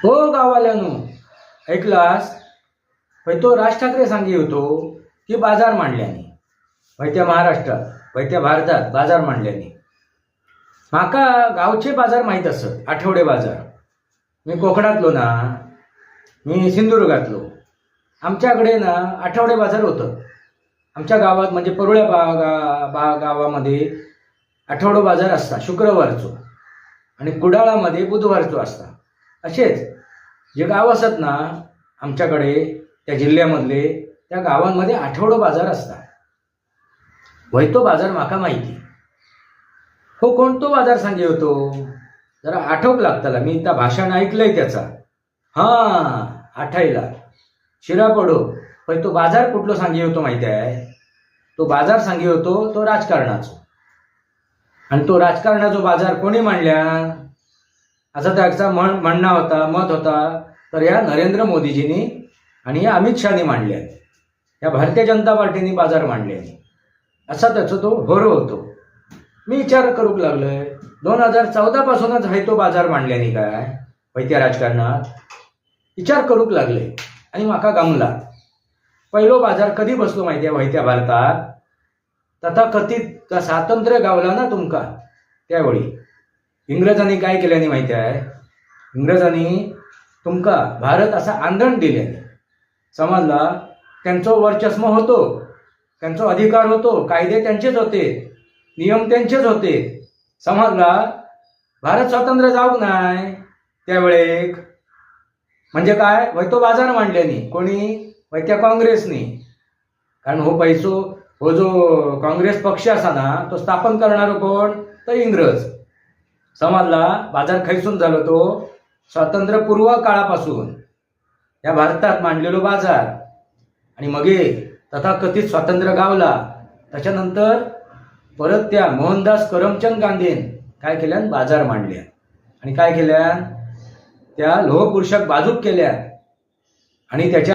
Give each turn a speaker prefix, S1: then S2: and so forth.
S1: हो गावाल्यानो, ऐकलास? पण तो राज ठाकरे सांगी होतो की बाजार मांडल्याने वयत्या महाराष्ट्रात वयत्या भारतात बाजार मांडल्याने. माका गावचे बाजार माहीत असत, आठवडे बाजार. मी कोकणातलो ना, मी सिंधुदुर्गातलो. आमच्याकडे ना आठवडे बाजार होतं. आमच्या गावात म्हणजे परुळ्या गावामध्ये आठवडो बाजार असता शुक्रवारचो आणि कुडाळामध्ये बुधवारचो असता. असेच जे गाव असत ना आमच्याकडे त्या जिल्ह्यामधले, त्या गावांमध्ये आठवडो बाजार असता. वय तो बाजार माका माहिती. हो, कोणतो बाजार सांगे होतो जरा आठवक लागताला. मी त्या भाषण ऐकलंय त्याचा. हां, आठायला शिरापडो. पण तो बाजार कुठलो सांगे होतो माहिती आहे? तो बाजार सांगे होतो तो राजकारणाचो. आणि तो राजकारणाचो बाजार कोणी मांडल्या असा त्याचा म्हणणं होता, मत होता. तर या नरेंद्र मोदीजींनी आणि या अमित शहानी मांडल्या. या भारतीय जनता पार्टीने बाजार मांडले असा त्याचा तो होरो होतो. मी विचार करूक लागलोय 2014 पासूनच आहे तो बाजार मांडल्याने काय वैत्या राजकारणात विचार करूक लागले. आणि माका गमला. पहिलो बाजार कधी बसलो माहिती आहे वैत्या भारतात? तथाकथित स्वातंत्र्य गावला ना तुमका त्यावेळी इंग्रजांनी काय केल्याने माहिती आहे? इंग्रजांनी तुमका भारत असा आंदण दिल्याने. समजला? त्यांचं वर्चस्व होतो, त्यांचा अधिकार होतो, कायदे त्यांचेच होते, नियम त्यांचेच होते. समजला? भारत स्वातंत्र्य जाऊ नाही त्यावेळेक. म्हणजे काय वय तो बाजार मांडल्याने. कोणी? वैत्या काँग्रेसनी. कारण हो पैसो हो जो काँग्रेस पक्ष असा ना तो स्थापन करणारो कोण? तर इंग्रज. समजला? बाजार खैसून झालो तो स्वातंत्र्यपूर्व काळापासून या भारतात मांडलेलो बाजार. आणि मगे तथाकथित स्वातंत्र्य गावला त्याच्यानंतर परत त्या मोहनदास करमचंद गांधीन काय केल्यान? बाजार मांडल्या. आणि काय केल्या? त्या लोहपुरुषाक बाजूक केल्या आणि त्याच्या